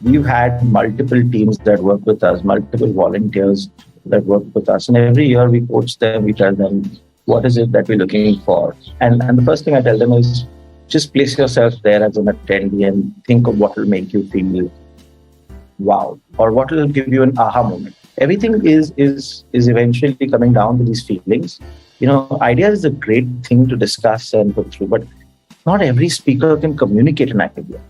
we've had multiple teams that work with us, multiple volunteers that work with us. And every year we coach them, we tell them, what is it that we're looking for? And the first thing I tell them is, just place yourself there as an attendee and think of what will make you feel wow, or what will give you an aha moment. Everything is eventually coming down to these feelings. Ideas is a great thing to discuss and put through, but not every speaker can communicate an idea.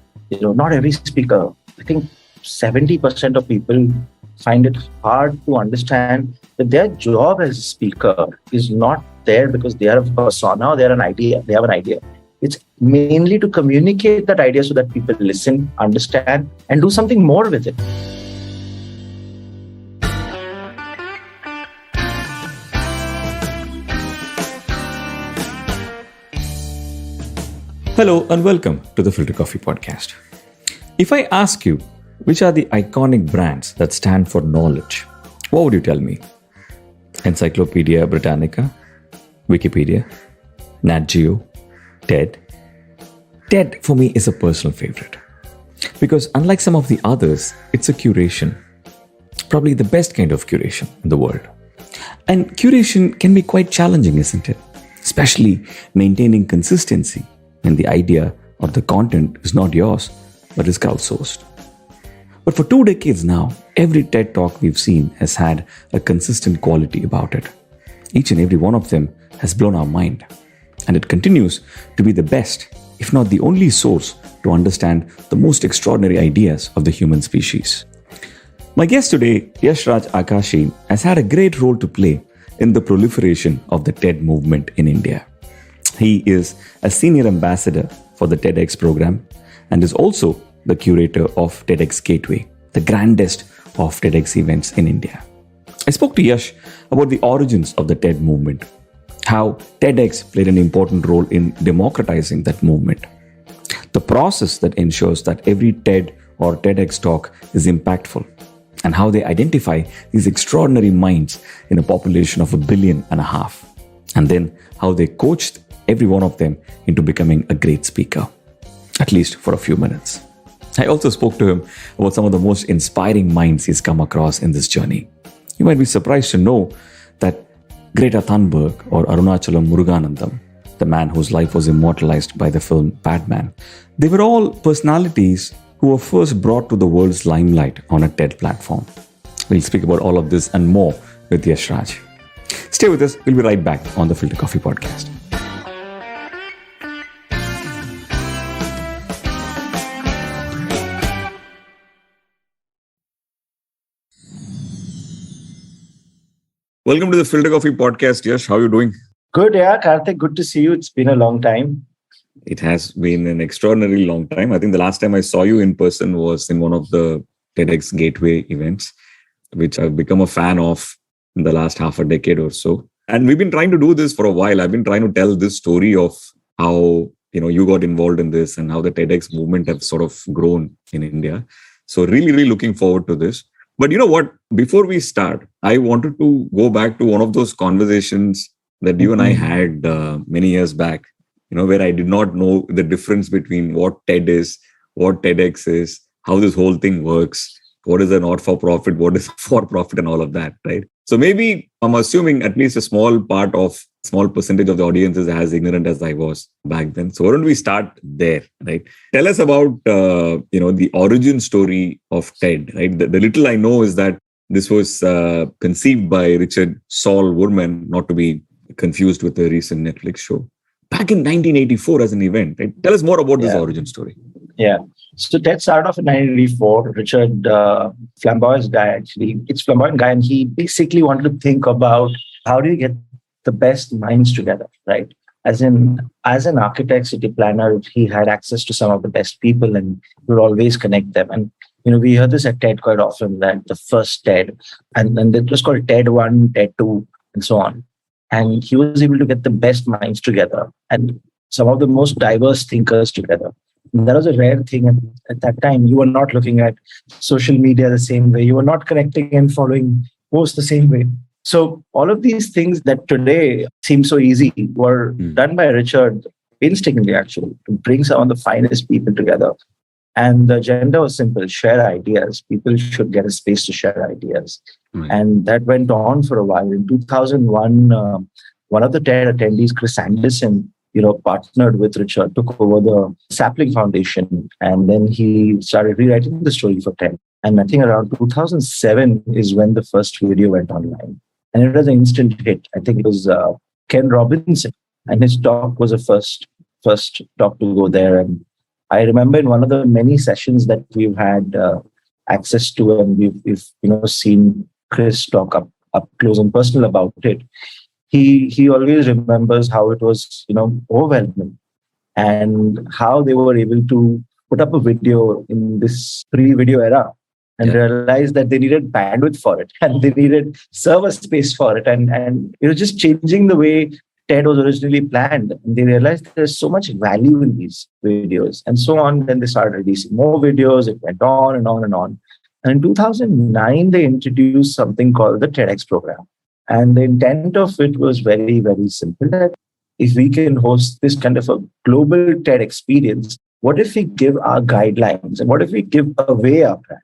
Not every speaker. I think 70% of people find it hard to understand that their job as a speaker is not there because they are a persona or they have an idea. It's mainly to communicate that idea so that people listen, understand, and do something more with it. Hello and welcome to the Filter Koffee Podcast. If I ask you, which are the iconic brands that stand for knowledge, what would you tell me? Encyclopedia Britannica, Wikipedia, Nat Geo, TED. TED for me is a personal favorite because unlike some of the others, it's a curation. Probably the best kind of curation in the world. And curation can be quite challenging, isn't it? Especially maintaining consistency when the idea or the content is not yours, but is crowdsourced. But for 2 decades now, every TED Talk we've seen has had a consistent quality about it. Each and every one of them has blown our mind. And it continues to be the best, if not the only source to understand the most extraordinary ideas of the human species. My guest today, Yashraj Akashi, has had a great role to play in the proliferation of the TED movement in India. He is a senior ambassador for the TEDx program and is also the curator of TEDx Gateway, the grandest of TEDx events in India. I spoke to Yash about the origins of the TED movement, how TEDx played an important role in democratizing that movement, the process that ensures that every TED or TEDx talk is impactful, and how they identify these extraordinary minds in a population of 1.5 billion, and then how they coached every one of them into becoming a great speaker, at least for a few minutes. I also spoke to him about some of the most inspiring minds he's come across in this journey. You might be surprised to know that Greta Thunberg or Arunachalam Muruganandam, the man whose life was immortalized by the film Batman, they were all personalities who were first brought to the world's limelight on a TED platform. We'll speak about all of this and more with Yashraj. Stay with us. We'll be right back on the Filter Koffee Podcast. Welcome to the Filter Koffee Podcast, Yash. How are you doing? Good, yeah, Karthik. Good to see you. It's been a long time. It has been an extraordinarily long time. I think the last time I saw you in person was in one of the TEDx Gateway events, which I've become a fan of in the last half a decade or so. And we've been trying to do this for a while. I've been trying to tell this story of how you got involved in this and how the TEDx movement have sort of grown in India. So really looking forward to this. But you know what? Before we start, I wanted to go back to one of those conversations that you and I had many years back, where I did not know the difference between what TED is, what TEDx is, how this whole thing works, what is a not-for-profit, what is for-profit and all of that, right? So maybe I'm assuming at least a small percentage of the audience is as ignorant as I was back then. So why don't we start there, right? Tell us about, the origin story of TED, right? The little I know is that this was conceived by Richard Saul Wurman, not to be confused with the recent Netflix show, back in 1984 as an event, right? Tell us more about this origin story. Yeah. So TED started off in 1984. Richard, flamboyant guy, actually. It's flamboyant guy. And he basically wanted to think about how do you get the best minds together, right? As an architect, city planner, he had access to some of the best people and he would always connect them. And, we hear this at TED quite often, that the first TED, and it was called TED 1, TED 2, and so on. And he was able to get the best minds together and some of the most diverse thinkers together. And that was a rare thing. And at that time, you were not looking at social media the same way. You were not connecting and following posts the same way. So all of these things that today seem so easy were done by Richard painstakingly, actually, to bring some of the finest people together. And the agenda was simple: share ideas. People should get a space to share ideas. Right. And that went on for a while. In 2001, one of the TED attendees, Chris Anderson, partnered with Richard, took over the Sapling Foundation, and then he started rewriting the story for TED. And I think around 2007 is when the first video went online. And it was an instant hit. I think it was Ken Robinson, and his talk was the first talk to go there. And I remember in one of the many sessions that we've had access to, and we've seen Chris talk up close and personal about it. He always remembers how it was overwhelming, and how they were able to put up a video in this pre-video era and realize that they needed bandwidth for it, and they needed server space for it, and it was just changing the way TED was originally planned. And they realized there's so much value in these videos, and so on. Then they started releasing more videos. It went on and on and on. And in 2009, they introduced something called the TEDx program. And the intent of it was very, very simple. That if we can host this kind of a global TED experience, what if we give our guidelines, and what if we give away our brand,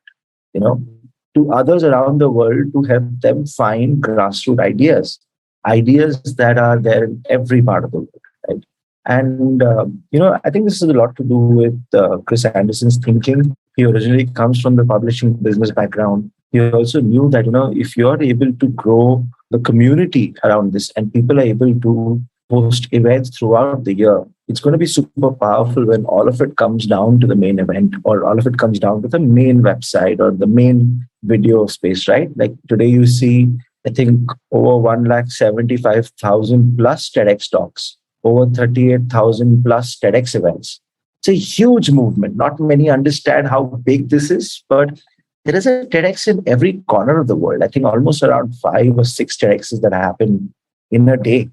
to others around the world, to help them find grassroots ideas that are there in every part of the world, right? And, I think this has a lot to do with Chris Anderson's thinking. He originally comes from the publishing business background. He also knew that, if you're able to grow the community around this, and people are able to host events throughout the year, it's going to be super powerful when all of it comes down to the main event, or all of it comes down to the main website or the main video space, right? Like today you see, I think, over 175,000 plus TEDx talks, over 38,000 plus TEDx events. It's a huge movement. Not many understand how big this is, but there is a TEDx in every corner of the world. I think almost around 5 or 6 TEDx's that happen in a day.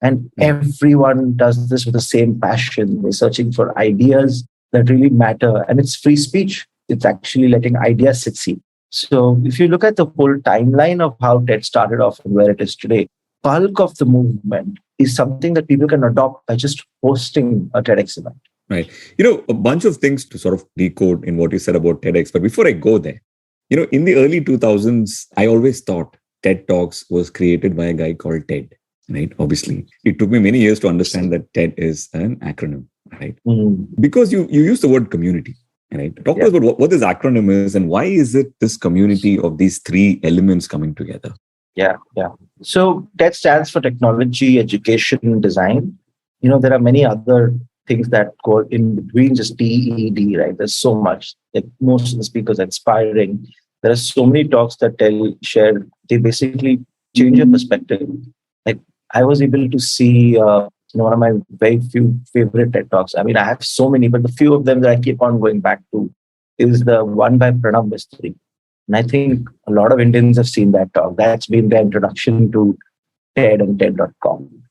And everyone does this with the same passion. They're searching for ideas that really matter. And it's free speech. It's actually letting ideas succeed. So if you look at the whole timeline of how TED started off and where it is today, bulk of the movement is something that people can adopt by just hosting a TEDx event. Right. A bunch of things to sort of decode in what you said about TEDx. But before I go there, in the early 2000s, I always thought TED Talks was created by a guy called TED, right? Obviously, it took me many years to understand that TED is an acronym, right? Because you use the word community, right? Talk to us about what this acronym is, and why is it this community of these 3 elements coming together? Yeah. So TED stands for technology, education, design. There are many other things that go in between just TED, right? There's so much. Like most of the speakers are inspiring. There are so many talks that share. They basically change your perspective. Like I was able to see one of my very few favorite TED Talks. I mean, I have so many, but the few of them that I keep on going back to is the one by Pranav Mistry. And I think a lot of Indians have seen that talk. That's been the introduction to TED and TED.com.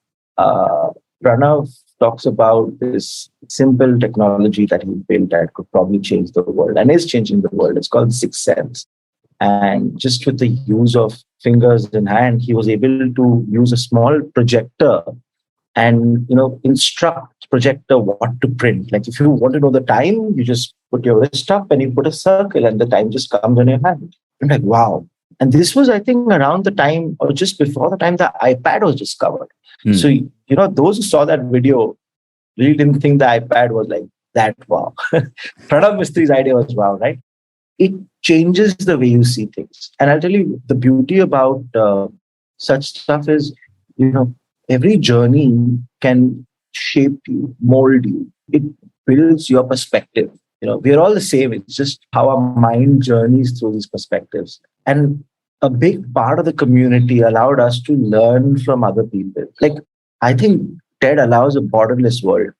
Pranav talks about this simple technology that he built that could probably change the world and is changing the world. It's called Sixth Sense. And just with the use of fingers and hand, he was able to use a small projector and instruct projector what to print. Like if you want to know the time, you just put your wrist up and you put a circle and the time just comes on your hand. I'm like, wow. And this was, I think, around the time or just before the time the iPad was discovered. So, those who saw that video really didn't think the iPad was like that wow. Pranav Mistry's idea was wow, right? It changes the way you see things. And I'll tell you, the beauty about such stuff is, every journey can shape you, mold you. It builds your perspective. We're all the same. It's just how our mind journeys through these perspectives. And a big part of the community allowed us to learn from other people. Like, I think TED allows a borderless world.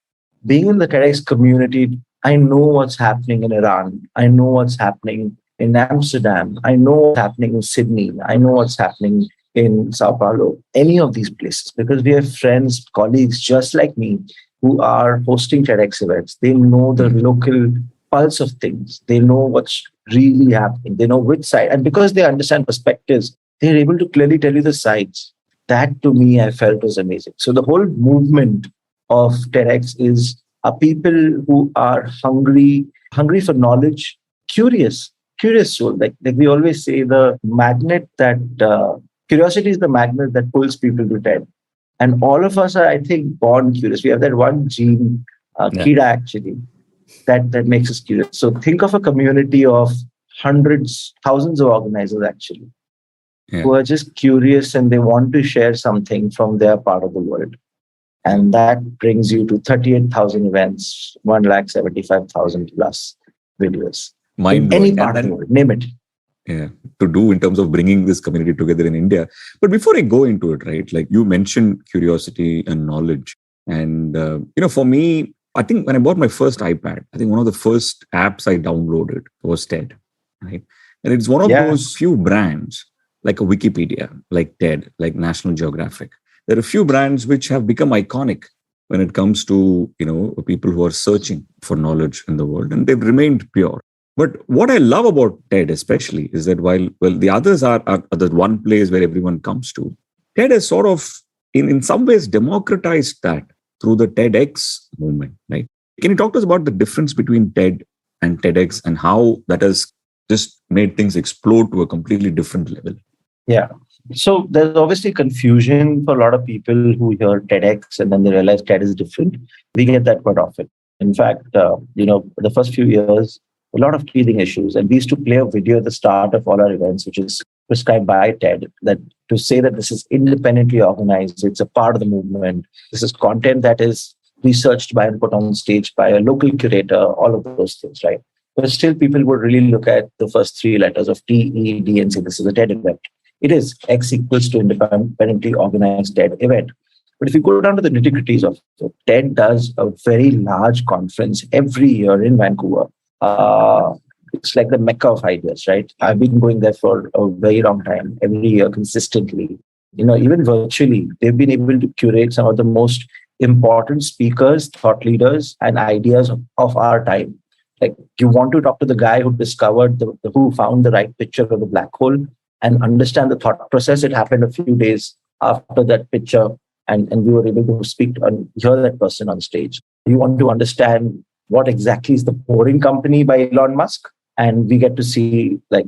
Being in the TEDx community, I know what's happening in Iran. I know what's happening in Amsterdam. I know what's happening in Sydney. I know what's happening in Sao Paulo, any of these places, because we have friends, colleagues just like me who are hosting TEDx events. They know the local pulse of things. They know what's really happening. They know which side. And because they understand perspectives, they're able to clearly tell you the sides. That to me, I felt was amazing. So the whole movement of TEDx are people who are hungry hungry for knowledge, curious soul. Like we always say, the magnet that curiosity is the magnet that pulls people to TED. And all of us are, I think, born curious. We have that one gene, KIDA actually, that makes us curious. So think of a community of hundreds, thousands of organizers actually, who are just curious and they want to share something from their part of the world. And that brings you to 38,000 events, 175,000 plus videos. Mind in any part of the world, name it. Yeah, to do in terms of bringing this community together in India. But before I go into it, right, like you mentioned curiosity and knowledge. And, for me, I think when I bought my first iPad, I think one of the first apps I downloaded was TED, right? And it's one of those few brands, like a Wikipedia, like TED, like National Geographic. There are a few brands which have become iconic when it comes to, people who are searching for knowledge in the world, and they've remained pure. But what I love about TED especially is that while the others are the one place where everyone comes to, TED has sort of, in some ways, democratized that through the TEDx movement, right? Can you talk to us about the difference between TED and TEDx and how that has just made things explode to a completely different level? Yeah. So there's obviously confusion for a lot of people who hear TEDx and then they realize TED is different. We get that quite often. In fact, the first few years, a lot of teething issues. And we used to play a video at the start of all our events, which is prescribed by TED, that to say that this is independently organized, it's a part of the movement. This is content that is researched by and put on stage by a local curator, all of those things, right? But still people would really look at the first three letters of TED and say, this is a TED event. It is X equals to independently organized TED event. But if you go down to the nitty-gritties of it, TED does a very large conference every year in Vancouver. It's like the mecca of ideas, right? I've been going there for a very long time, every year consistently. Even virtually, they've been able to curate some of the most important speakers, thought leaders, and ideas of our time. Like, you want to talk to the guy who discovered, who found the right picture of the black hole and understand the thought process. It happened a few days after that picture, and we were able to speak and hear that person on stage. You want to understand what exactly is the Boring Company by Elon Musk, and we get to see like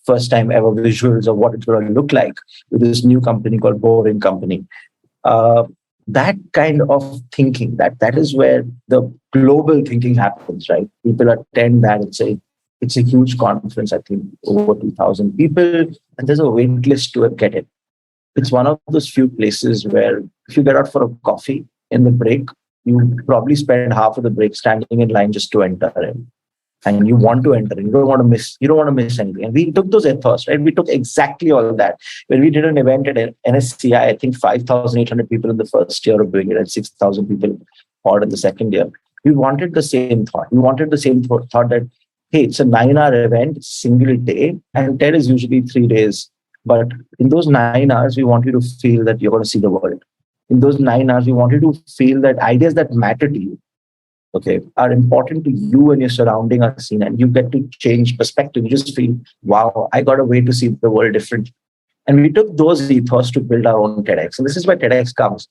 first time ever visuals of what it's going to look like with this new company called Boring Company. That kind of thinking, that is where the global thinking happens, right? People attend that. It's a huge conference. I think over 2,000 people, and there's a wait list to get it. It's one of those few places where if you get out for a coffee in the break, you probably spend half of the break standing in line just to enter in. And you want to enter in. You don't want to miss anything. And we took those ethos, right? We took exactly all of that. When we did an event at NSCI, I think 5,800 people in the first year of doing it and 6,000 people in the second year. We wanted the same thought. We wanted the same thought that, hey, it's a 9-hour event, single day, and TED is usually 3 days. But in those 9 hours, we want you to feel that you're going to see the world. In those 9 hours, we want you to feel that ideas that matter to you, are important to you and your surrounding are seen, and you get to change perspective. You just feel, wow, I got a way to see the world different. And we took those ethos to build our own TEDx. And this is where TEDx comes.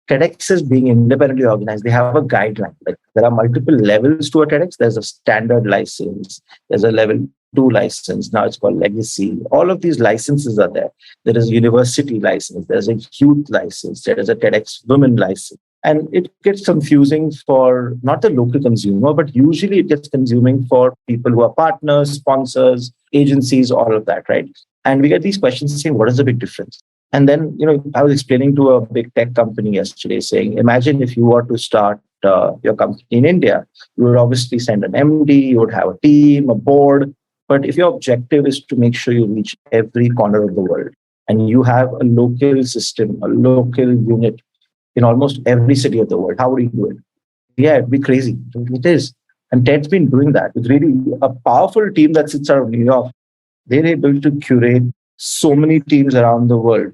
TEDx is being independently organized. They have a guideline. Like, there are multiple levels to a TEDx. There's a standard license. There's a level 2 license. Now it's called legacy. All of these licenses are there. There is a university license. There's a youth license. There is a TEDx women license. And it gets confusing for not the local consumer, but usually it gets consuming for people who are partners, sponsors, agencies, all of that, right? And we get these questions saying, what is the big difference? And then, I was explaining to a big tech company yesterday saying, imagine if you were to start your company in India, you would obviously send an MD, you would have a team, a board. But if your objective is to make sure you reach every corner of the world and you have a local system, a local unit in almost every city of the world, how would you do it? Yeah, it'd be crazy. It is. And TED's been doing that with really a powerful team that sits out of New York. They're able to curate so many teams around the world.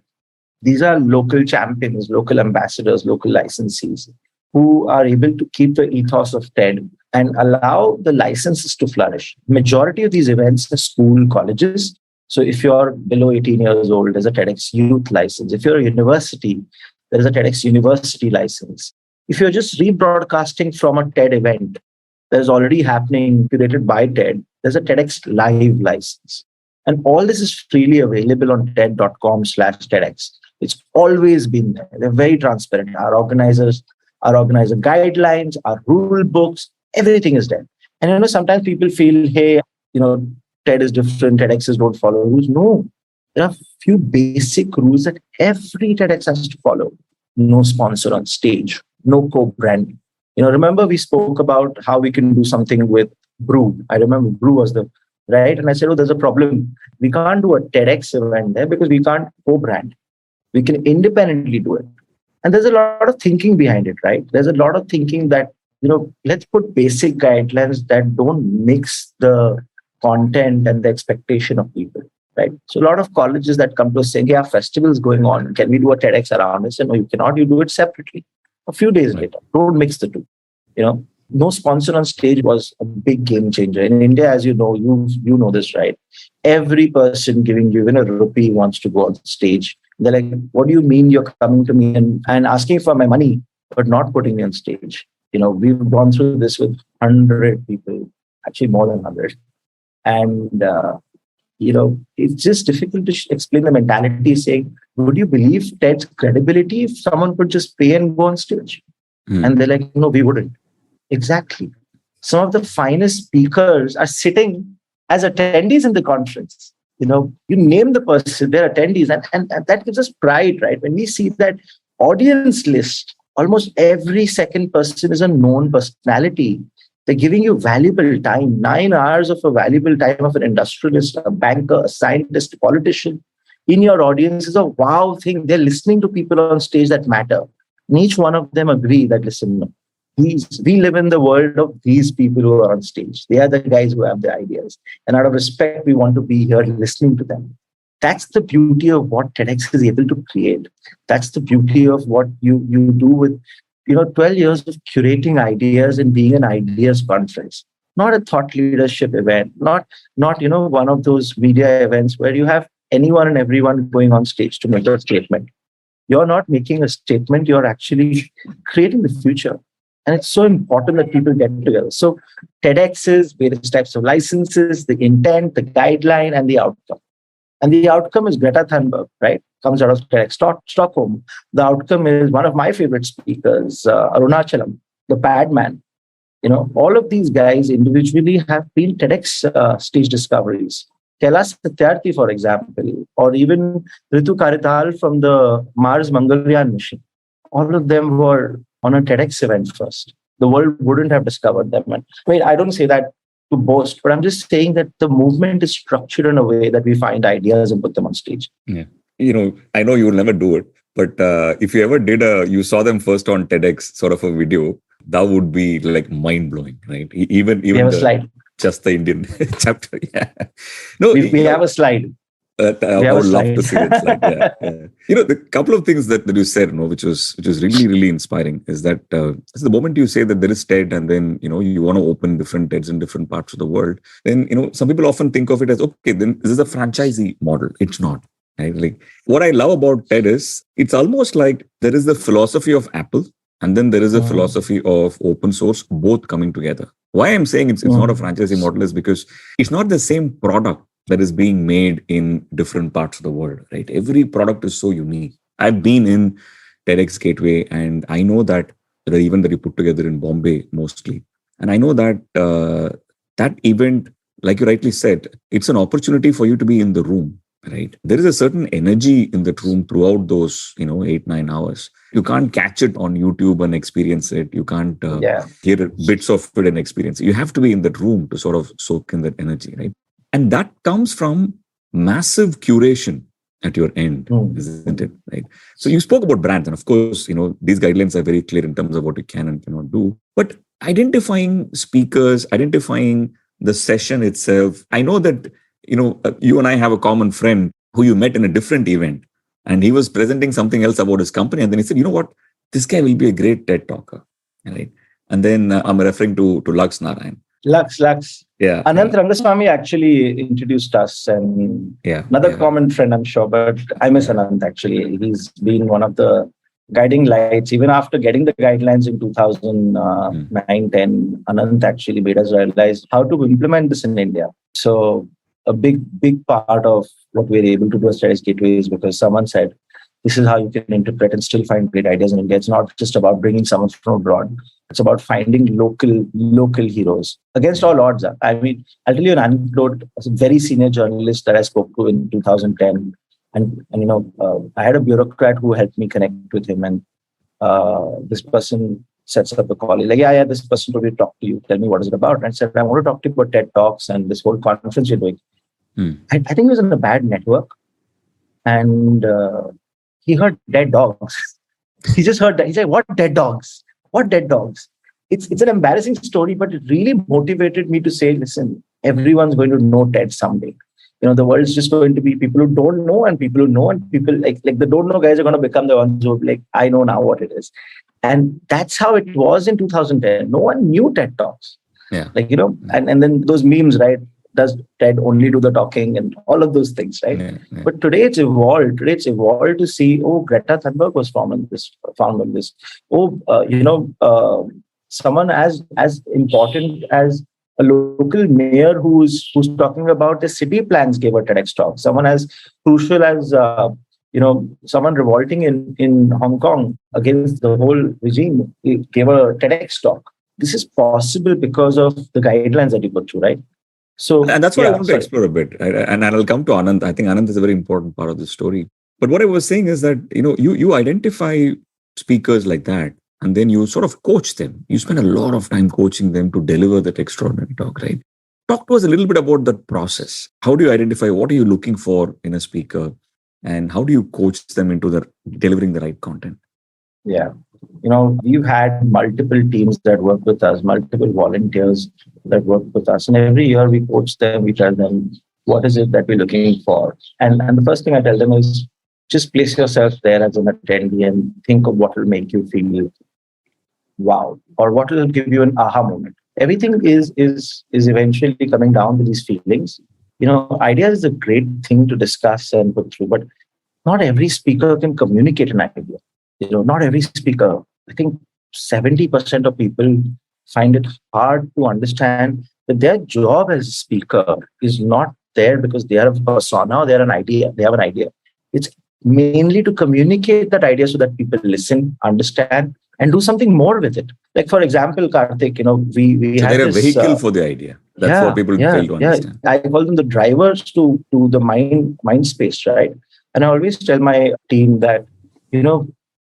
These are local champions, local ambassadors, local licensees who are able to keep the ethos of TED and allow the licenses to flourish. Majority of these events are school, colleges. So if you're below 18 years old, there's a TEDx youth license. If you're a university, there is a TEDx university license. If you're just rebroadcasting from a TED event, that is already happening, curated by TED. There's a TEDx Live license. And all this is freely available on TED.com/TEDx. It's always been there. They're very transparent. Our organizer guidelines, our rule books, everything is there. And sometimes people feel, hey, TED is different, TEDx's don't follow rules. No, there are few basic rules that every TEDx has to follow. No sponsor on stage, no co-branding. Remember we spoke about how we can do something with Brew. I remember Brew was right. And I said, there's a problem. We can't do a TEDx event there because we can't co-brand. We can independently do it. And there's a lot of thinking behind it, right? There's a lot of thinking that, let's put basic guidelines that don't mix the content and the expectation of people, right? So a lot of colleges that come to us saying, festivals going on. Can we do a TEDx around this? And no, you cannot. You do it separately. A few days later, don't mix the two. No sponsor on stage was a big game changer. In India, as you know this, right? Every person giving you even a rupee wants to go on stage. They're like, what do you mean you're coming to me and asking for my money, but not putting me on stage? We've gone through this with 100 people, actually more than 100. And, it's just difficult to explain the mentality saying, would you believe TED's credibility if someone could just pay and go on stage? And they're like, no, we wouldn't. Exactly. Some of the finest speakers are sitting as attendees in the conference. You name the person, they're attendees. And that gives us pride, right? When we see that audience list, almost every second person is a known personality. They're giving you valuable time, 9 hours of a valuable time of an industrialist, a banker, a scientist, a politician. In your audience is a wow thing. They're listening to people on stage that matter. And each one of them agree that, listen, we live in the world of these people who are on stage. They are the guys who have the ideas. And out of respect, we want to be here listening to them. That's the beauty of what TEDx is able to create. That's the beauty of what you do with 12 years of curating ideas and being an ideas conference. Not a thought leadership event, not one of those media events where you have anyone and everyone going on stage to make a statement. You're not making a statement, you're actually creating the future. And it's so important that people get together. So TEDx's various types of licenses, the intent, the guideline, and the outcome. And the outcome is Greta Thunberg, right? Comes out of TEDx Stockholm. The outcome is one of my favorite speakers, Arunachalam, the Padman. All of these guys individually have been TEDx stage discoveries. Kailash Satyarthi, for example, or even Ritu Karital from the Mars Mangalyaan mission. All of them were on a TEDx event first. The world wouldn't have discovered them. And I don't say that to boast, but I'm just saying that the movement is structured in a way that we find ideas and put them on stage. Yeah. I know you will never do it, but if you ever did you saw them first on TEDx sort of a video, that would be like mind blowing, right? Even we have a slide. Just the Indian chapter. Yeah. No, we have a slide. I would love to see that slide. Yeah. The couple of things that you said, which was really, really inspiring, is that the moment you say that there is TED and then, you want to open different TEDs in different parts of the world, then, some people often think of it as, okay, then this is a franchisee model. It's not. Right? Like what I love about TED is it's almost like there is the philosophy of Apple and then there is a philosophy of open source, both coming together. Why I'm saying it's not a franchisee model is because it's not the same product that is being made in different parts of the world, right? Every product is so unique. I've been in TEDx Gateway and I know that the event that you put together in Bombay mostly. And I know that that event, like you rightly said, it's an opportunity for you to be in the room, right? There is a certain energy in that room throughout those, 8-9 hours. You can't catch it on YouTube and experience it. You can't hear bits of it and experience it. You have to be in that room to sort of soak in that energy, right? And that comes from massive curation at your end, isn't it? Right. So you spoke about brands, and of course, these guidelines are very clear in terms of what you can and cannot do. But identifying speakers, identifying the session itself. I know that you and I have a common friend who you met in a different event, and he was presenting something else about his company, and then he said, "You know what? This guy will be a great TED talker." Right. And then I'm referring to Lux Narayan. Lux. Yeah. Anant Rangaswamy actually introduced us, and another common friend, I'm sure, but I miss Anant actually. He's been one of the guiding lights. Even after getting the guidelines in 2009, 10, Anant actually made us realize how to implement this in India. So a big part of what we're able to do as TEDx Gateway is because someone said, this is how you can interpret and still find great ideas in India. It's not just about bringing someone from abroad. It's about finding local heroes against all odds. I mean, I'll tell you an anecdote. As a very senior journalist that I spoke to in 2010, and I had a bureaucrat who helped me connect with him, and this person sets up a call. He's like, yeah, this person told me to talk to you. Tell me what is it about. And I said, I want to talk to you about TED Talks and this whole conference you're doing. I think he was in a bad network, and he heard dead dogs. He just heard that. He said, what dead dogs? What dead dogs? It's an embarrassing story, but it really motivated me to say, listen, everyone's going to know TED someday. The world's just going to be people who don't know and people who know, and people like the don't know guys are going to become the ones who are like, I know now what it is. And that's how it was in 2010. No one knew TED Talks. Yeah. And then those memes, right? Does TED only do the talking and all of those things, right? Yeah. But today it's evolved. Today it's evolved to see, Greta Thunberg was found on this. Someone as important as a local mayor who's talking about the city plans gave a TEDx talk. Someone as crucial as someone revolting in Hong Kong against the whole regime gave a TEDx talk. This is possible because of the guidelines that you put through, right? So, and that's what I want to explore a bit. And I'll come to Anand. I think Anand is a very important part of the story. But what I was saying is that, you identify speakers like that, and then you sort of coach them. You spend a lot of time coaching them to deliver that extraordinary talk, right? Talk to us a little bit about that process. How do you identify what are you looking for in a speaker? And how do you coach them into delivering the right content? Yeah. We've had multiple teams that work with us, multiple volunteers that work with us. And every year we coach them, we tell them, what is it that we're looking for? And the first thing I tell them is, just place yourself there as an attendee and think of what will make you feel wow, or what will give you an aha moment. Everything is eventually coming down to these feelings. Ideas is a great thing to discuss and put through, but not every speaker can communicate an idea. Not every speaker. I think 70% of people find it hard to understand that their job as a speaker is not there because they are a persona or they have an idea. It's mainly to communicate that idea so that people listen, understand, and do something more with it. Like, for example, Karthik, we so had they're this, a vehicle for the idea. That's what people fail to understand. I call them the drivers to the mind space, right? And I always tell my team that,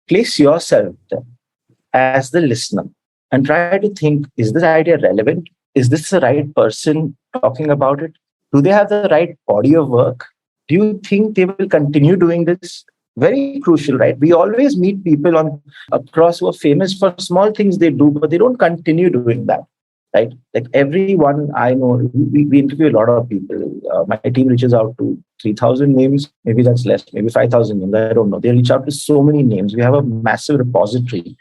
place yourself there as the listener and try to think, is this idea relevant? Is this the right person talking about it? Do they have the right body of work? Do you think they will continue doing this? Very crucial, right? We always meet people across who are famous for small things they do, but they don't continue doing that, right? Like everyone I know, we interview a lot of people. My team reaches out to 3,000 names. Maybe that's less, maybe 5,000 names. I don't know. They reach out to so many names. We have a massive repository.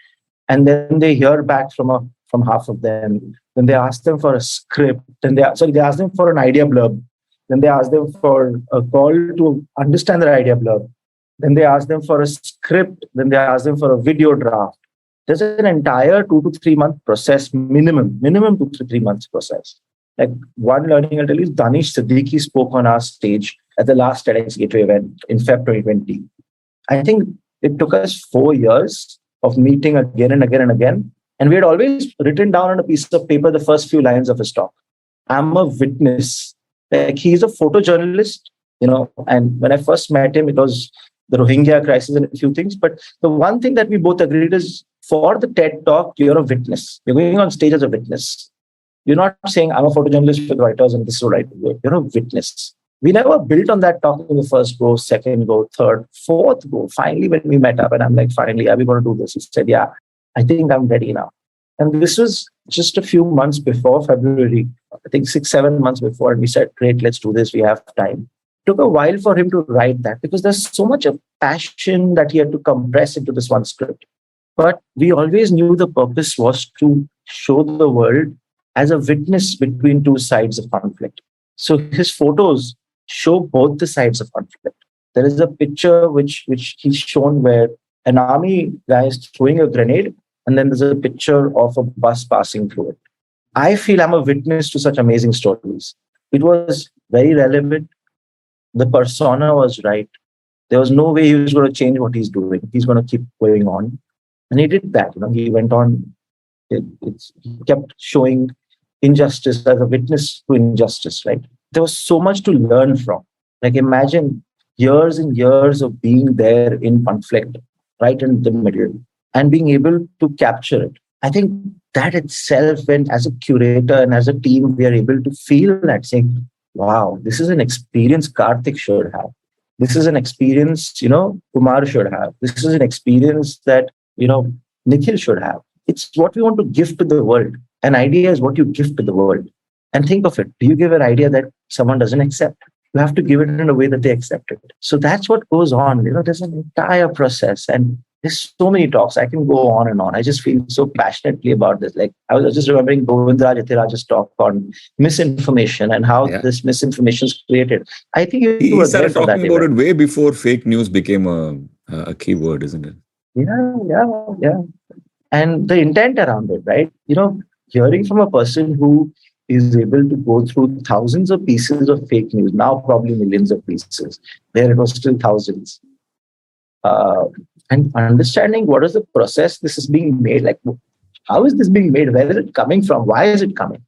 And then they hear back from half of them. Then they ask them for a script. They ask them for an idea blurb. Then they ask them for a call to understand their idea blurb. Then they ask them for a script. Then they ask them for a video draft. There's an entire 2 to 3 month process, minimum 2 to 3 months process. Like one learning I'll tell you is Danish Siddiqui spoke on our stage at the last TEDx Gateway event in Feb 2020. I think it took us 4 years of meeting again and again and again. And we had always written down on a piece of paper the first few lines of his talk. I'm a witness. Like he's a photojournalist, and when I first met him, it was the Rohingya crisis and a few things. But the one thing that we both agreed is for the TED Talk, you're a witness. You're going on stage as a witness. You're not saying, I'm a photojournalist for the writers and this is right. You're a witness. We never built on that talk in the first go, second go, third, fourth go. Finally, when we met up and I'm like, finally, are we going to do this? He said, yeah, I think I'm ready now. And this was just a few months before February, I think 6-7 months before. And we said, great, let's do this. We have time. It took a while for him to write that because there's so much of passion that he had to compress into this one script. But we always knew the purpose was to show the world as a witness between two sides of conflict. So his photos show both the sides of conflict. There is a picture which he's shown where an army guy is throwing a grenade, and then there's a picture of a bus passing through it. I feel I'm a witness to such amazing stories. It was very relevant. The persona was right. There was no way he was going to change what he's doing. He's going to keep going on. And he did that. He went on. He kept showing injustice as a witness to injustice, right? There was so much to learn from. Like imagine years and years of being there in conflict, right in the middle, and being able to capture it. I think that itself, when as a curator and as a team, we are able to feel that saying, wow, this is an experience Karthik should have. This is an experience, Kumar should have. This is an experience that, Nikhil should have. It's what we want to give to the world. An idea is what you give to the world. And think of it. Do you give an idea that someone doesn't accept? You have to give it in a way that they accept it. So that's what goes on. There's an entire process. And there's so many talks. I can go on and on. I just feel so passionately about this. Like I was just remembering Govindraj Athiraj's talk on misinformation and how this misinformation is created. I think he started talking about it way before fake news became a keyword, isn't it? Yeah. And the intent around it, right? Hearing from a person who is able to go through thousands of pieces of fake news, now probably millions of pieces. There it was still thousands. And understanding what is the process this is being made, like how is this being made, where is it coming from, why is it coming,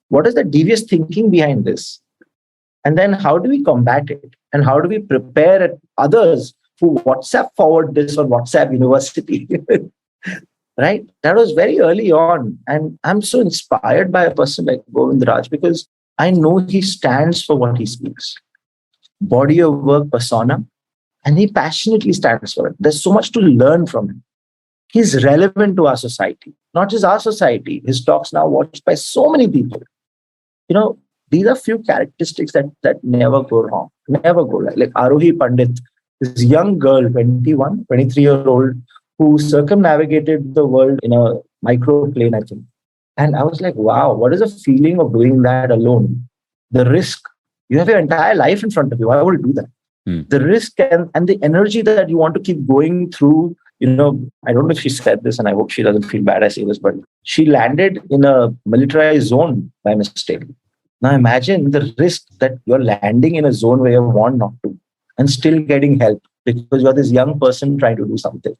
what is the devious thinking behind this, and then how do we combat it, and how do we prepare others who WhatsApp forward this on WhatsApp University, right? That was very early on, and I'm so inspired by a person like Govindraj because I know he stands for what he speaks, body of work, persona. And he passionately stands for it. There's so much to learn from him. He's relevant to our society, not just our society. His talks now watched by so many people. These are few characteristics that never go wrong, never go right. Like Arohi Pandit, this young girl, 23-year-old, who circumnavigated the world in a microplane, I think. And I was like, wow, what is the feeling of doing that alone? The risk. You have your entire life in front of you. Why would you do that? The risk and the energy that you want to keep going through, I don't know if she said this and I hope she doesn't feel bad I say this, but she landed in a militarized zone by mistake. Now imagine the risk that you're landing in a zone where you want not to and still getting help because you're this young person trying to do something.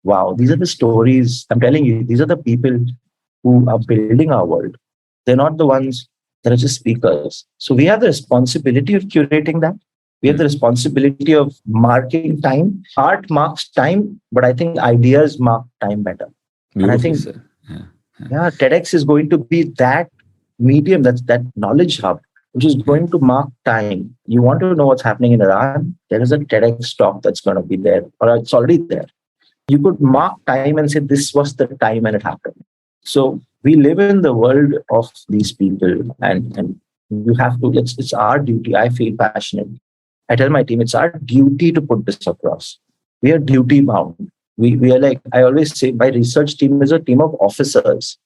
Wow, these are the stories. I'm telling you, these are the people who are building our world. They're not the ones that are just speakers. So we have the responsibility of curating that. We have the responsibility of marking time. Art marks time, but I think ideas mark time better. And I think, TEDx is going to be that medium, that knowledge hub, which is going to mark time. You want to know what's happening in Iran? There is a TEDx talk that's going to be there, or it's already there. You could mark time and say, this was the time when it happened. So we live in the world of these people, and you have to, it's our duty. I feel passionate. I tell my team, it's our duty to put this across. We are duty bound. We are like, I always say, my research team is a team of officers.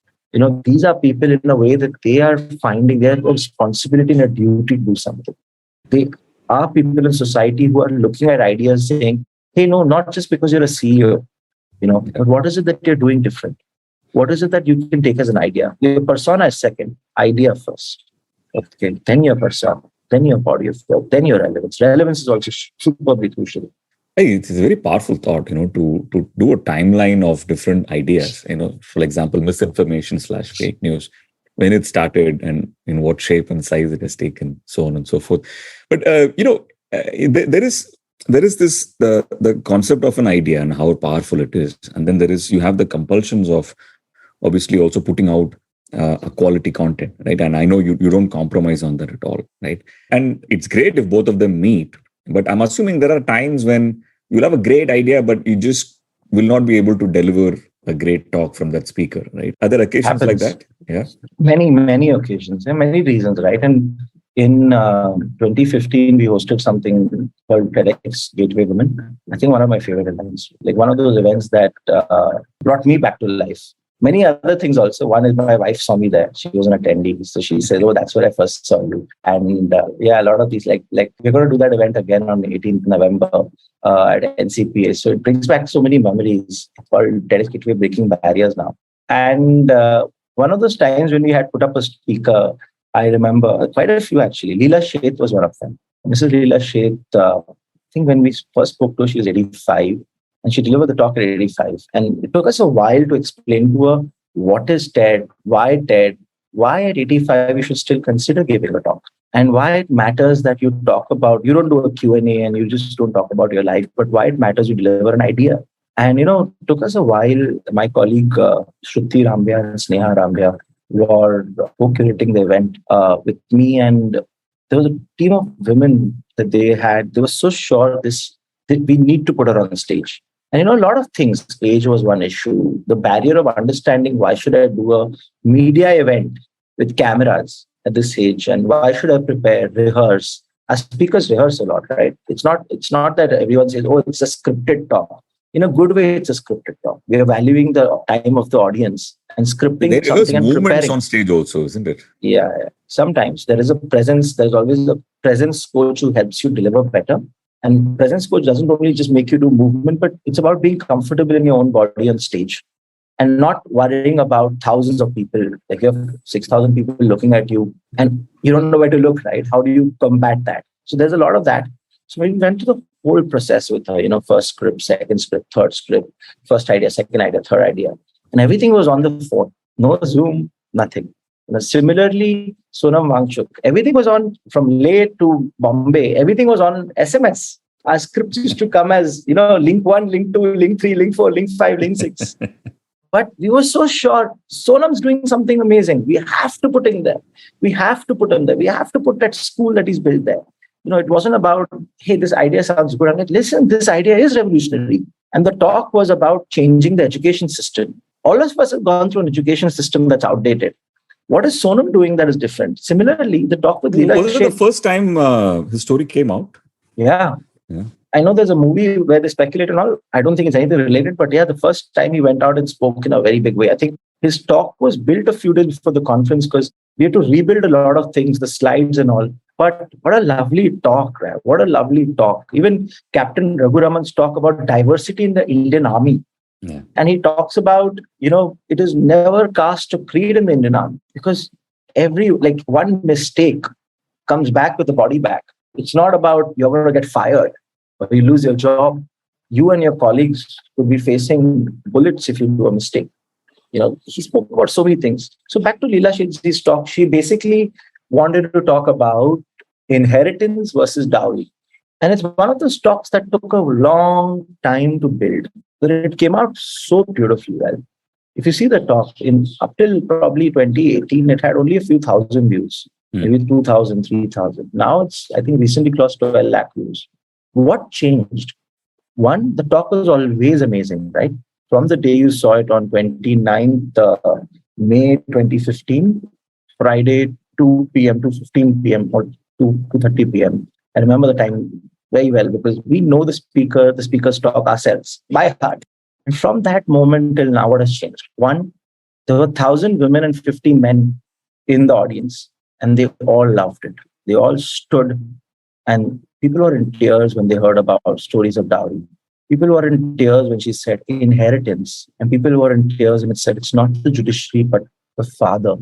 These are people in a way that they are finding their responsibility and a duty to do something. They are people in society who are looking at ideas saying, hey, no, not just because you're a CEO, but what is it that you're doing different? What is it that you can take as an idea? Your persona is second, idea first. Okay, then your persona. Then your body of work, then your relevance. Relevance is also superbly crucial. Hey, it's a very powerful thought, to do a timeline of different ideas, for example, misinformation / fake news, when it started and in what shape and size it has taken, so on and so forth. But, there is this, the concept of an idea and how powerful it is. And then you have the compulsions of obviously also putting out a quality content, right? And I know you don't compromise on that at all, right? And it's great if both of them meet, but I'm assuming there are times when you'll have a great idea, but you just will not be able to deliver a great talk from that speaker, right? Are there occasions like that? Yeah. Many occasions. There are many reasons, right? And in 2015, we hosted something called TEDx Gateway Women. I think one of my favorite events, like one of those events that brought me back to life. Many other things also. One is my wife saw me there. She was an attendee. So she said, "Oh, that's where I first saw you." And yeah, a lot of these, like we're going to do that event again on 18th November at NCPA. So it brings back so many memories. It's called TEDx Gateway Breaking Barriers now. And one of those times when we had put up a speaker, I remember quite a few actually. Leela Sheth was one of them. Mrs. Leela Sheth, I think when we first spoke to her, she was 85. And she delivered the talk at 85. And it took us a while to explain to her what is TED, why at 85 you should still consider giving a talk, and why it matters that you talk about, you don't do a Q&A and you just don't talk about your life, but why it matters you deliver an idea. And, it took us a while. My colleague Shruti Rambia and Sneha Rambia were co-curating the event with me. And there was a team of women that they had. They were so sure that we need to put her on stage. And a lot of things, age was one issue. The barrier of understanding why should I do a media event with cameras at this age, and why should I prepare, rehearse? As speakers rehearse a lot, right? It's not that everyone says, "Oh, it's a scripted talk." In a good way, it's a scripted talk. We are valuing the time of the audience and scripting There something is and movements preparing. on stage also, isn't it? Yeah. Sometimes there is a presence. There's always a presence coach who helps you deliver better. And presence coach doesn't only just make you do movement, but it's about being comfortable in your own body on stage and not worrying about thousands of people. Like you have 6,000 people looking at you and you don't know where to look, right? How do you combat that? So there's a lot of that. So we went to the whole process with her, first script, second script, third script, first idea, second idea, third idea. And everything was on the phone. No Zoom, nothing. Similarly, Sonam Wangchuk, everything was on from Leh to Bombay. Everything was on SMS. Our scripts used to come as, link 1, link 2, link 3, link 4, link 5, link 6. But we were so sure Sonam's doing something amazing. We have to put him there. We have to put him there. We have to put that school that he's built there. It wasn't about, hey, this idea sounds good. I'm like, listen, this idea is revolutionary. And the talk was about changing the education system. All of us have gone through an education system that's outdated. What is Sonam doing that is different? Similarly, the talk with Leela Was it the first time his story came out? Yeah. I know there's a movie where they speculate and all. I don't think it's anything related, but yeah, the first time he went out and spoke in a very big way. I think his talk was built a few days before the conference because we had to rebuild a lot of things, the slides and all. But what a lovely talk, right? What a lovely talk. Even Captain Raghuraman's talk about diversity in the Indian Army. Yeah. And he talks about, it is never cast a creed in the Indian Army because one mistake comes back with the body bag. It's not about you're going to get fired or you lose your job. You and your colleagues could be facing bullets if you do a mistake. He spoke about so many things. So back to Leela Shetty's talk, she basically wanted to talk about inheritance versus dowry. And it's one of those talks that took a long time to build, but it came out so beautifully well. If you see the talk, up till probably 2018, it had only a few thousand views, maybe 2,000, 3,000. Now it's, I think, recently close to 12 lakh views. What changed? One, the talk was always amazing, right? From the day you saw it on 29th May 2015, Friday, 2 p.m. to 15 p.m. or 2:30 p.m. I remember the time very well because we know the speaker's talk ourselves by heart. And from that moment till now, what has changed? One, there were 1,000 women and 50 men in the audience, and they all loved it. They all stood, and people were in tears when they heard about stories of dowry. People were in tears when she said inheritance, and people were in tears when it said it's not the judiciary, but the father.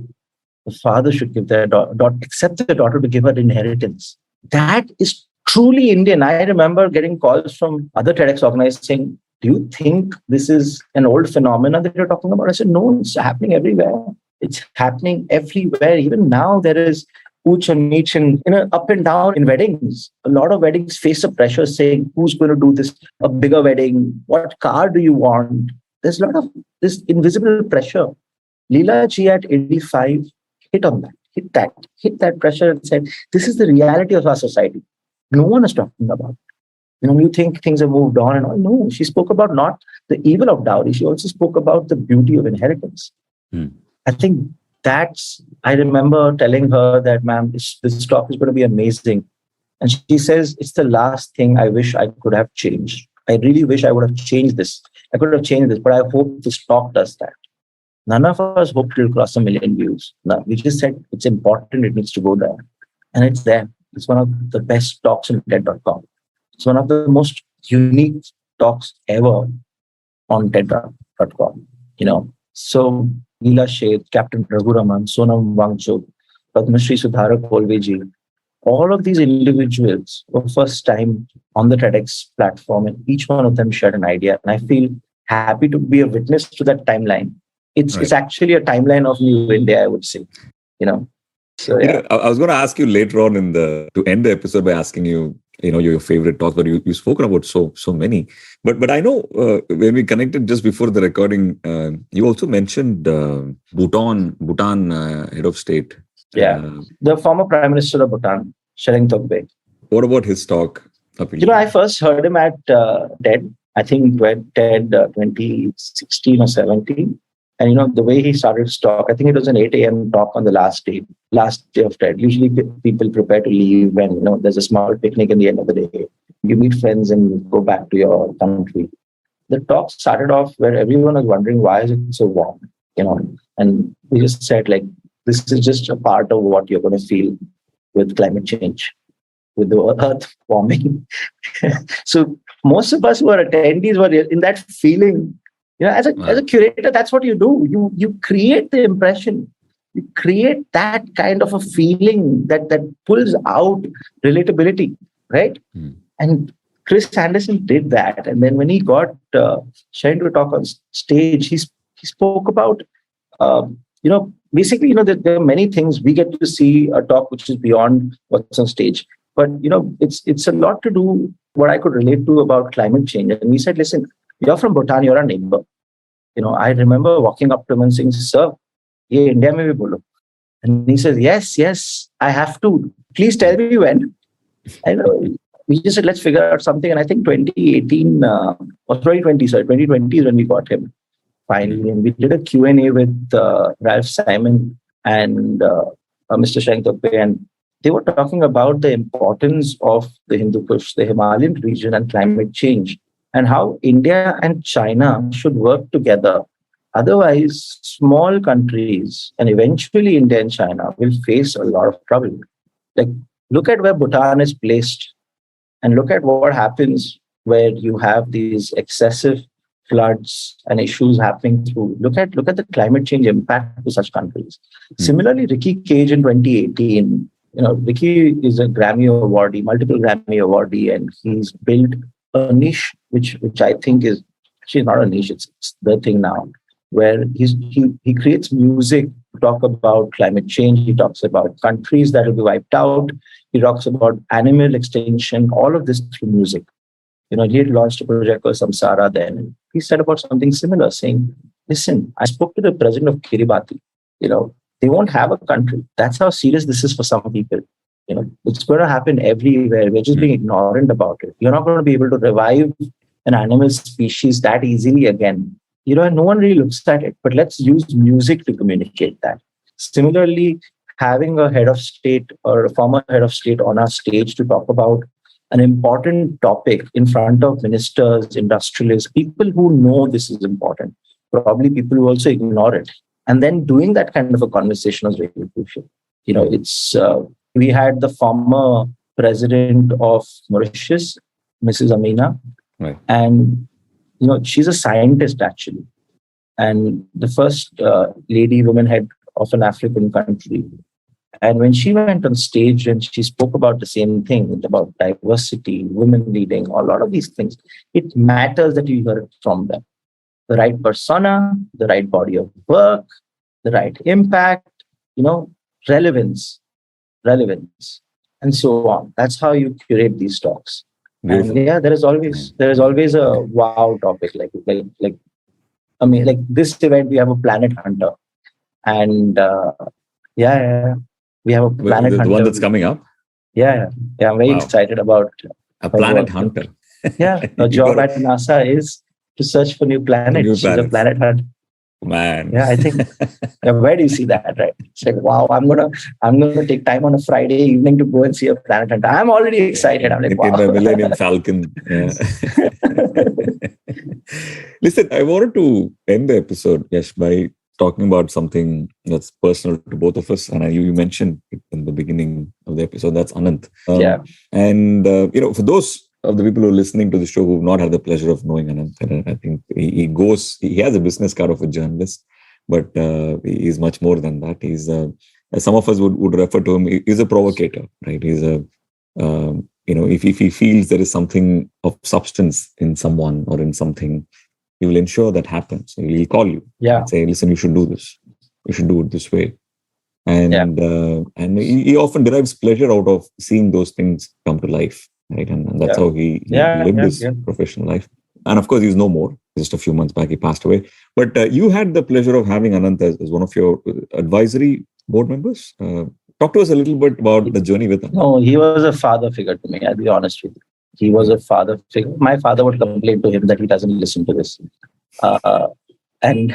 The father should give their daughter, accept the daughter to give her inheritance. That is truly Indian. I remember getting calls from other TEDx organizers saying, do you think this is an old phenomenon that you're talking about? I said, no, it's happening everywhere. It's happening everywhere. Even now, there is ooch and neech and up and down in weddings. A lot of weddings face a pressure saying, who's going to do this? A bigger wedding? What car do you want? There's a lot of this invisible pressure. Leela Ji at 85 hit that pressure and said, this is the reality of our society. No one is talking about it. You think things have moved on and all. No, she spoke about not the evil of dowry. She also spoke about the beauty of inheritance. I think I remember telling her that, ma'am, this talk is going to be amazing. And she says, it's the last thing I wish I could have changed. I really wish I would have changed this. I could have changed this, but I hope this talk does that. None of us hoped it will cross 1 million views. No, we just said it's important, it needs to go there. And it's there. It's one of the best talks on TED.com. It's one of the most unique talks ever on TED.com. So Leela Sheth, Captain Raghuraman, Sonam Wangchuk, Padma Shri Sudharak Polveji, all of these individuals were first time on the TEDx platform, and each one of them shared an idea. And I feel happy to be a witness to that timeline. It's actually a timeline of new India, I would say. So yeah. I was going to ask you later on to end the episode by asking you, your favorite talks, but you've spoken about so many. But I know when we connected just before the recording, you also mentioned Bhutan head of state. Yeah, the former Prime Minister of Bhutan, Shereng Tokbe. What about his talk? I first heard him at TED. I think TED 2016 or 17. And the way he started his talk, I think it was an 8 a.m. talk on the last day of TED. Usually people prepare to leave when there's a small picnic in the end of the day. You meet friends and go back to your country. The talk started off where everyone was wondering, why is it so warm? And we just said, this is just a part of what you're going to feel with climate change, with the earth warming. So most of us who are attendees were in that feeling. As a curator, that's what you do. You create the impression. You create that kind of a feeling that pulls out relatability, right? And Chris Anderson did that. And then when he got Shane to talk on stage, he spoke about, basically, there are many things. We get to see a talk which is beyond what's on stage. But, it's a lot to do what I could relate to about climate change. And he said, listen, you're from Bhutan, you're a neighbor. I remember walking up to him and saying, sir, ye India mein bhi bolo. And he says, yes, I have to. Please tell me when. We just said, let's figure out something. And I think 2018 or 2020 is when we got him finally. And we did a Q&A with Ralph Simon and Mr. Shereng Tokbe. And they were talking about the importance of the Hindu Kush, the Himalayan region, and climate change, and how India and China should work together. Otherwise, small countries and eventually India and China will face a lot of trouble. Look at where Bhutan is placed and look at what happens where you have these excessive floods and issues happening through. Look at the climate change impact to such countries. Similarly, Ricky Cage in 2018, Ricky is a Grammy awardee, multiple Grammy awardee, and he's built a niche, which I think is actually not a niche, it's the thing now, where he creates music to talk about climate change. He talks about countries that will be wiped out. He talks about animal extinction, all of this through music. He had launched a project called Samsara then. He said about something similar, saying, listen, I spoke to the president of Kiribati. They won't have a country. That's how serious this is for some people. It's going to happen everywhere. We're just being ignorant about it. You're not going to be able to revive an animal species that easily again. And no one really looks at it, but let's use music to communicate that. Similarly, having a head of state or a former head of state on our stage to talk about an important topic in front of ministers, industrialists, people who know this is important, probably people who also ignore it. And then doing that kind of a conversation was really crucial. We had the former president of Mauritius, Mrs. Amina, right. And she's a scientist actually, and the first woman head of an African country. And when she went on stage and she spoke about the same thing, about diversity, women leading, a lot of these things, it matters that you hear it from them. The right persona, the right body of work, the right impact, relevance, and so on. That's how you curate these talks. Beautiful. And there is always a wow topic. Like this event, we have a planet hunter, and we have a planet hunter. The one that's coming up. Yeah. I'm very excited about a planet hunter. A job at NASA is to search for new planets. She's a planet hunter. Man. Yeah, I think. Where do you see that? Right? It's like, wow, I'm gonna take time on a Friday evening to go and see a planet hunter. I'm already excited. I'm like, wow. In the Millennium Falcon. Yeah. Listen, I wanted to end the episode, Yash, by talking about something that's personal to both of us. And you mentioned it in the beginning of the episode. That's Anant. And, for those of the people who are listening to the show who've not had the pleasure of knowing Anant, I think he has a business card of a journalist, but he's much more than that. He's, some of us would refer to him, he's a provocator, right? He's if he feels there is something of substance in someone or in something, he will ensure that happens. He'll call you and say, listen, you should do this. You should do it this way. And he often derives pleasure out of seeing those things come to life, right? And that's how he lived his professional life. And of course, he's no more. Just a few months back, he passed away. But you had the pleasure of having Anant as one of your advisory board members. Talk to us a little bit about the journey with him. No, he was a father figure to me, I'll be honest with you. He was a father figure. My father would complain to him that he doesn't listen to this. And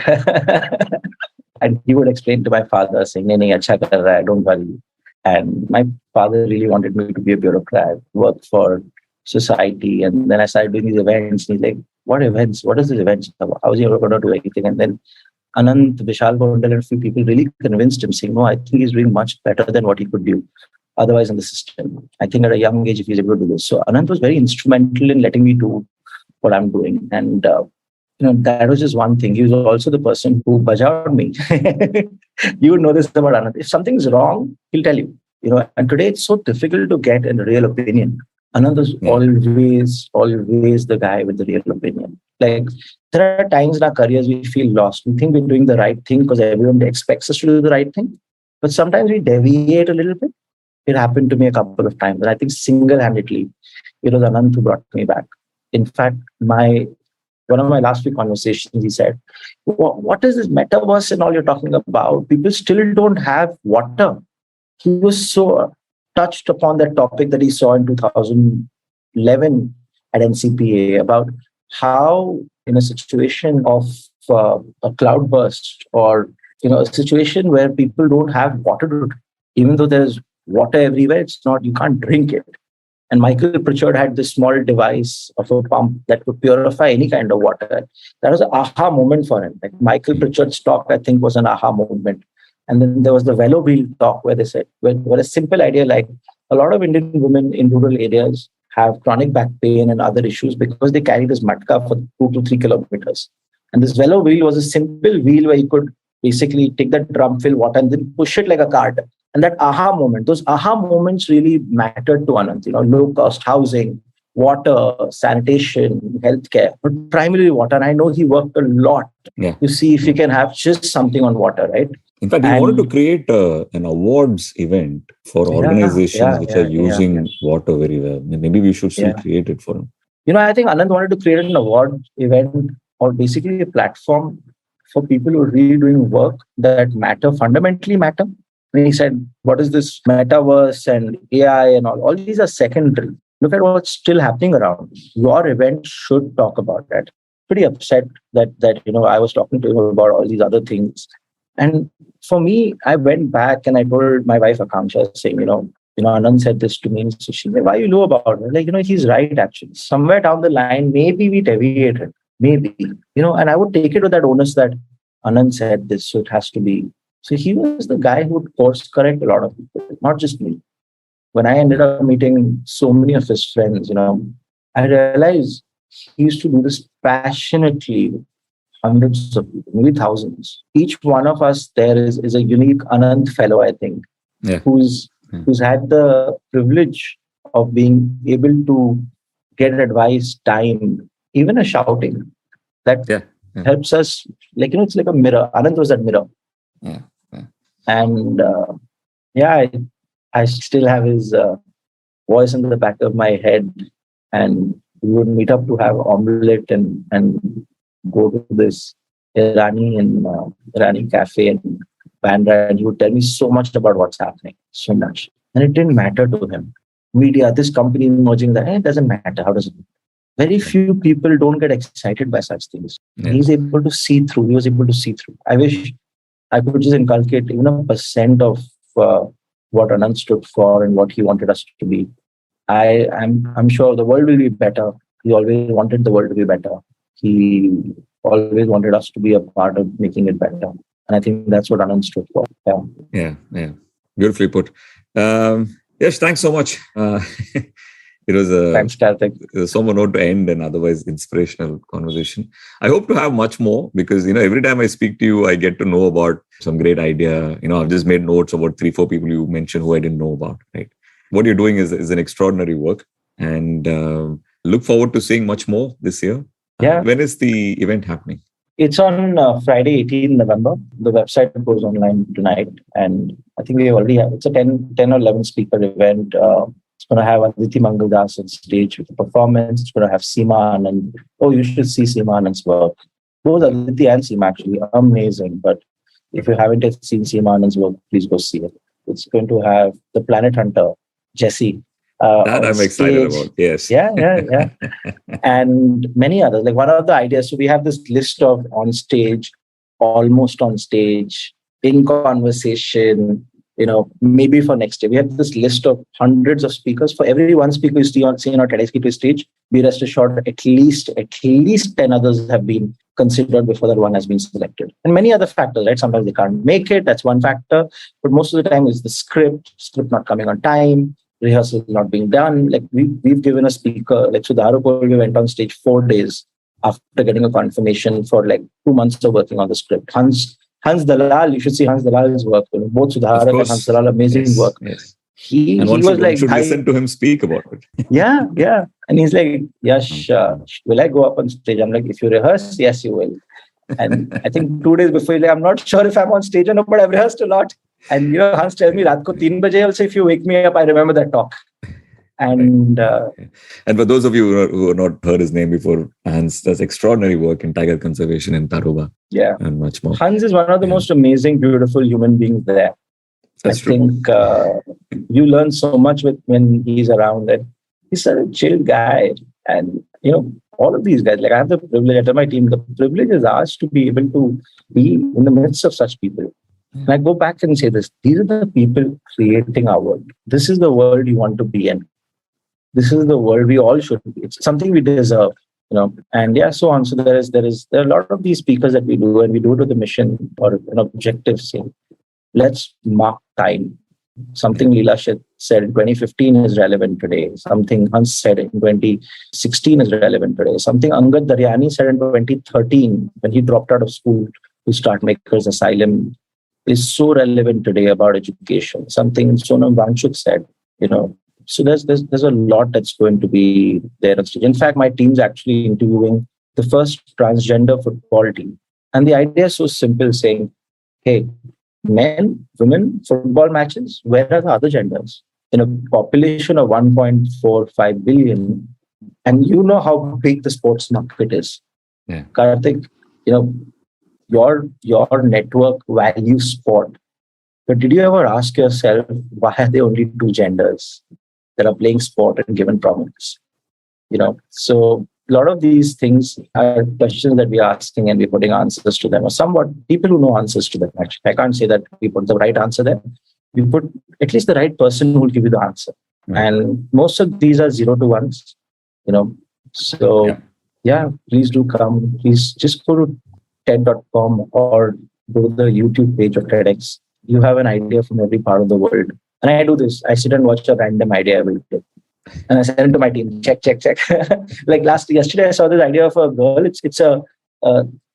and he would explain to my father saying, "Nahi, acha kar raha hai, don't worry." And my father really wanted me to be a bureaucrat, work for society. And then I started doing these events. And he's like, "What events? What is this events? How is he ever going to do anything?" And then Anant, Vishal Gondal, and a few people really convinced him, saying, "No, I think he's doing much better than what he could do otherwise in the system. I think at a young age, if he's able to do this." So Anant was very instrumental in letting me do what I'm doing. And, that was just one thing. He was also the person who bajawed me. You would know this about Anant. If something's wrong, he'll tell you. And today it's so difficult to get a real opinion. Anant was always the guy with the real opinion. Like, there are times in our careers we feel lost. We think we're doing the right thing because everyone expects us to do the right thing. But sometimes we deviate a little bit. It happened to me a couple of times. And I think single-handedly, it was Anant who brought me back. In fact, one of my last few conversations, he said, "What is this metaverse and all you're talking about? People still don't have water." He was so touched upon that topic that he saw in 2011 at NCPA about how, in a situation of a cloudburst or a situation where people don't have water to drink, even though there's water everywhere, you can't drink it. And Michael Pritchard had this small device of a pump that could purify any kind of water. That was an aha moment for him. Like Michael Pritchard's talk, I think, was an aha moment. And then there was the Velo Wheel talk where they said, where a simple idea like a lot of Indian women in rural areas have chronic back pain and other issues because they carry this matka for 2 to 3 kilometers. And this Velo Wheel was a simple wheel where you could basically take that drum, fill water, and then push it like a cart. And that aha moment, those aha moments really mattered to Anant. Low cost housing, water, sanitation, healthcare, but primarily water. And I know he worked a lot to see if he can have just something on water, right? In fact, he wanted to create an awards event for organizations which are using water very well. Maybe we should still create it for him. I think Anand wanted to create an award event or basically a platform for people who are really doing work that fundamentally matter. And he said, what is this metaverse and AI and all? All these are secondary. Look at what's still happening around. Your event should talk about that. Pretty upset that I was talking to him about all these other things. And for me, I went back and I told my wife Akanksha, saying, Anand said this to me. And she said, why you know about it? Like, he's right, actually. Somewhere down the line, maybe we deviated. Maybe, and I would take it with that onus that Anand said this, so it has to be. So he was the guy who would course correct a lot of people, not just me. When I ended up meeting so many of his friends, I realized he used to do this passionately, hundreds of people, maybe thousands. Each one of us there is a unique Anand fellow, I think, who's had the privilege of being able to get advice, time, even a shouting that helps us. Like, it's like a mirror. Anand was that mirror. And I still have his voice in the back of my head, and we would meet up to have omelette and go to this Irani cafe in Bandra, and he would tell me so much about what's happening, so much. And it didn't matter to him. Media, this company merging, that it doesn't matter. How does it matter? Very few people don't get excited by such things. He was able to see through. I wish I could just inculcate even 1% of what Anand stood for and what he wanted us to be. I'm sure the world will be better. He always wanted the world to be better. He always wanted us to be a part of making it better. And I think that's what Anand stood for. Yeah. Beautifully put. Yes, thanks so much. It was Thanks, Karthik. a somber note to end an otherwise inspirational conversation. I hope to have much more because, every time I speak to you, I get to know about some great idea. I've just made notes about 3-4 people you mentioned who I didn't know about, right? What you're doing is an extraordinary work, and look forward to seeing much more this year. Yeah. When is the event happening? It's on Friday, 18 November. The website goes online tonight. And I think we already have, it's a 10 or 11 speaker event. It's going to have Aditi Mangaldas on stage with a performance. It's going to have Seema Anand. Oh, you should see Seema Anand's work. Both Aditi and Seema actually are amazing. But if you haven't yet seen Seema Anand's work, please go see it. It's going to have the Planet Hunter, Jesse. That I'm excited about. Yes. Yeah. And many others. Like one of the ideas, so we have this list of on stage, almost on stage, in conversation, maybe for next year. We have this list of hundreds of speakers. For every one speaker you see on our TEDx Gateway stage, be rest assured at least 10 others have been considered before that one has been selected. And many other factors, right? Sometimes they can't make it. That's one factor. But most of the time is the script not coming on time, rehearsal not being done. Like we've given a speaker, like Sudhara, we went on stage 4 days after getting a confirmation for like 2 months of working on the script. Hans Dalal, you should see Hans Dalal's work. Both Sudhara and Hans Dalal, amazing work. Yes. He was like, should listen to him speak about it. Yeah. And he's like, Yash, will I go up on stage? I'm like, if you rehearse, yes, you will. And I think 2 days before, he's like, I'm not sure if I'm on stage or not, but I've rehearsed a lot. And Hans tells me, Raat ko 3 baje also, if you wake me up, I remember that talk. And for those of you who have not heard his name before, Hans does extraordinary work in tiger conservation in Taroba. Yeah. And much more. Hans is one of the most amazing, beautiful human beings there. That's I think you learn so much when he's around. And he's such a chill guy. And, all of these guys, like I have the privilege, I tell my team, the privilege is ours to be able to be in the midst of such people. And I go back and say this, these are the people creating our world. This is the world you want to be in. This is the world we all should be. It's something we deserve, and so on. So there are a lot of these speakers that we do, and we do it with a mission or an objective saying, let's mark time. Something Leela said in 2015 is relevant today. Something Hans said in 2016 is relevant today. Something Angad Daryani said in 2013 when he dropped out of school to start Makers Asylum is so relevant today about education. Something Sonam Vanchuk said, So there's a lot that's going to be there on stage. In fact, my team's actually interviewing the first transgender football team. And the idea is so simple, saying, hey, men, women, football matches, where are the other genders? In a population of 1.45 billion, and you know how big the sports market is. Yeah. Karthik, your network values sport. But did you ever ask yourself, why are there only 2 genders that are playing sport and given prominence? So a lot of these things are questions that we're asking and we're putting answers to them, or somewhat people who know answers to them. Actually, I can't say that we put the right answer there. We put at least the right person who will give you the answer. Mm-hmm. And most of these are 0 to 1s, So please do come. Please just go to TED.com or go to the YouTube page of TEDx. You have an idea from every part of the world. And I do this. I sit and watch a random idea every day. And I send it to my team. Check. Like yesterday, I saw this idea of a girl. It's a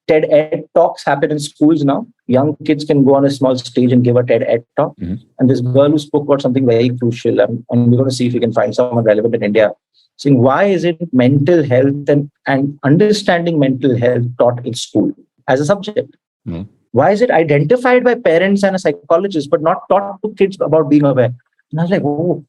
TED Ed talks happen in schools now. Young kids can go on a small stage and give a TED Ed talk. Mm-hmm. And this girl who spoke about something very crucial, and we're going to see if we can find someone relevant in India, saying why is it mental health and understanding mental health taught in school as a subject? Mm-hmm. Why is it identified by parents and a psychologist, but not taught to kids about being aware? And I was like, oh,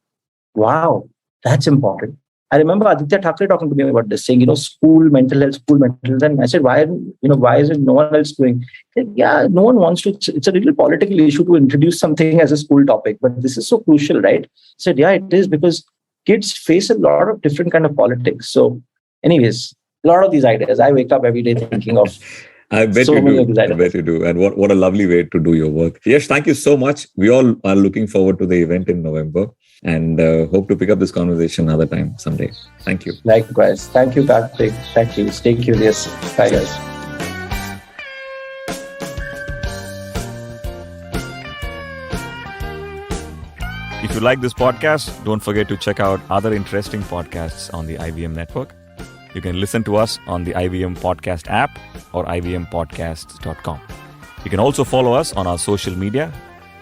wow, that's important. I remember Aditya Thackeray talking to me about this, saying, school mental health. And I said, why is it no one else doing? Said, yeah, no one wants to. It's a little political issue to introduce something as a school topic, but this is so crucial, right? I said, yeah, it is, because kids face a lot of different kind of politics. So anyways, a lot of these ideas, I wake up every day thinking of. I bet you do. And what a lovely way to do your work. Yes, thank you so much. We all are looking forward to the event in November and hope to pick up this conversation another time someday. Thank you. Likewise. Thank you, Karthik. Thank you. Stay curious. Bye, guys. you like this podcast, don't forget to check out other interesting podcasts on the IVM network. You can listen to us on the IVM Podcast app or ivmpodcasts.com. You can also follow us on our social media.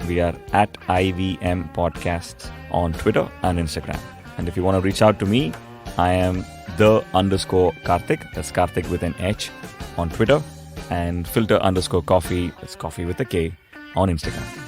We are at IVM Podcasts on Twitter and Instagram. And if you want to reach out to me, I am _Karthik, that's Karthik with an H, on Twitter, and Filter_Koffee, that's coffee with a K, on Instagram.